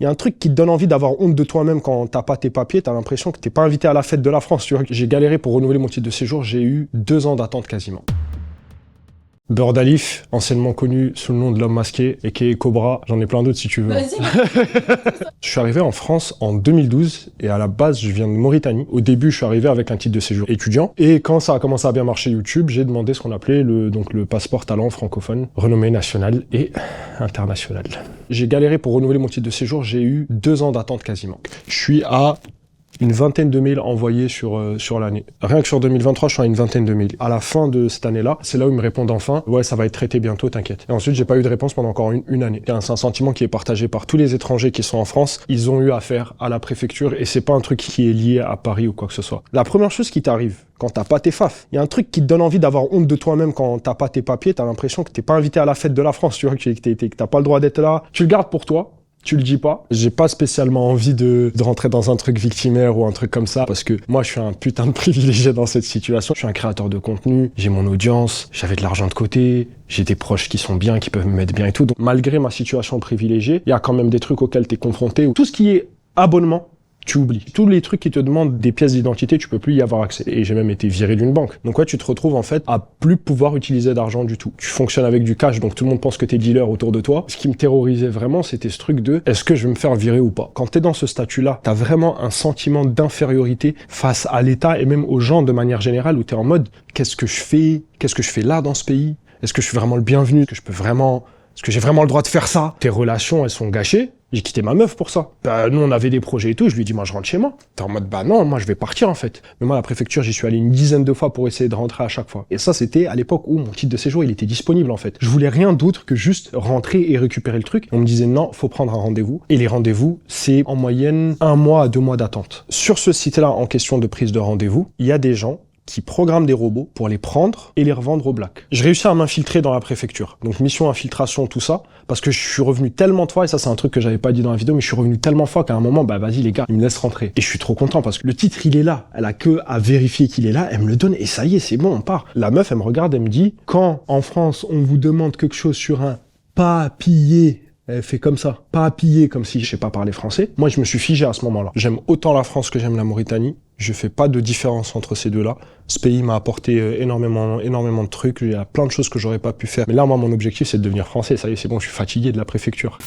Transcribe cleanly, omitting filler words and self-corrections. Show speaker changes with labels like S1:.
S1: Il y a un truc qui te donne envie d'avoir honte de toi-même quand t'as pas tes papiers, t'as l'impression que t'es pas invité à la fête de la France, tu vois. J'ai galéré pour renouveler mon titre de séjour, j'ai eu 2 ans d'attente quasiment. Bird Alif, anciennement connu sous le nom de l'homme masqué, aka Cobra, j'en ai plein d'autres si tu veux.
S2: Vas-y.
S1: Je suis arrivé en France en 2012 et à la base je viens de Mauritanie. Au début je suis arrivé avec un titre de séjour étudiant et quand ça a commencé à bien marcher YouTube, j'ai demandé ce qu'on appelait le passeport talent francophone, renommé national et international. J'ai galéré pour renouveler mon titre de séjour, j'ai eu 2 ans d'attente quasiment. Je suis à une vingtaine de mails envoyés sur l'année. Rien que sur 2023, je suis à une vingtaine de mails. À la fin de cette année-là, c'est là où ils me répondent enfin « Ouais, ça va être traité bientôt, t'inquiète ». Et ensuite, j'ai pas eu de réponse pendant encore une année. C'est un sentiment qui est partagé par tous les étrangers qui sont en France. Ils ont eu affaire à la préfecture et c'est pas un truc qui est lié à Paris ou quoi que ce soit. La première chose qui t'arrive quand t'as pas tes faf, il y a un truc qui te donne envie d'avoir honte de toi-même quand t'as pas tes papiers, t'as l'impression que t'es pas invité à la fête de la France, tu vois, que t'as pas le droit d'être là. Tu le gardes pour toi. Tu le dis pas. J'ai pas spécialement envie de rentrer dans un truc victimaire ou un truc comme ça parce que moi je suis un putain de privilégié dans cette situation. Je suis un créateur de contenu, j'ai mon audience, j'avais de l'argent de côté, j'ai des proches qui sont bien, qui peuvent me mettre bien et tout. Donc malgré ma situation privilégiée, il y a quand même des trucs auxquels t'es confronté. Tout ce qui est abonnement, tu oublies. Tous les trucs qui te demandent des pièces d'identité, tu peux plus y avoir accès. Et j'ai même été viré d'une banque. Donc ouais, tu te retrouves en fait à plus pouvoir utiliser d'argent du tout. Tu fonctionnes avec du cash, donc tout le monde pense que t'es dealer autour de toi. Ce qui me terrorisait vraiment, c'était ce truc de est-ce que je vais me faire virer ou pas? Quand t'es dans ce statut-là, t'as vraiment un sentiment d'infériorité face à l'État et même aux gens de manière générale où t'es en mode qu'est-ce que je fais? Qu'est-ce que je fais là dans ce pays? Est-ce que je suis vraiment le bienvenu? Est-ce que j'ai vraiment le droit de faire ça? Tes relations, elles sont gâchées. J'ai quitté ma meuf pour ça. Bah, nous, on avait des projets et tout. Je lui ai dit, moi, je rentre chez moi. T'es en mode, bah non, moi, je vais partir, en fait. Mais moi, à la préfecture, j'y suis allé une dizaine de fois pour essayer de rentrer à chaque fois. Et ça, c'était à l'époque où mon titre de séjour, il était disponible, en fait. Je voulais rien d'autre que juste rentrer et récupérer le truc. On me disait, non, faut prendre un rendez-vous. Et les rendez-vous, c'est en moyenne 1 mois à 2 mois d'attente. Sur ce site-là, en question de prise de rendez-vous, il y a des gens qui programment des robots pour les prendre et les revendre au black. Je réussis à m'infiltrer dans la préfecture. Donc mission infiltration, tout ça, parce que je suis revenu tellement de fois, et ça c'est un truc que j'avais pas dit dans la vidéo, mais je suis revenu tellement de fois qu'à un moment, bah vas-y les gars, ils me laissent rentrer. Et je suis trop content parce que le titre il est là, elle a que à vérifier qu'il est là, elle me le donne et ça y est, c'est bon, on part. La meuf, elle me regarde, elle me dit, quand en France on vous demande quelque chose sur un papier, elle fait comme ça, papier, comme si je sais pas parler français. Moi, je me suis figé à ce moment-là. J'aime autant la France que j'aime la Mauritanie. Je fais pas de différence entre ces deux-là. Ce pays m'a apporté énormément de trucs. Il y a plein de choses que j'aurais pas pu faire. Mais là, moi, mon objectif, c'est de devenir français. Ça y est, c'est bon, je suis fatigué de la préfecture.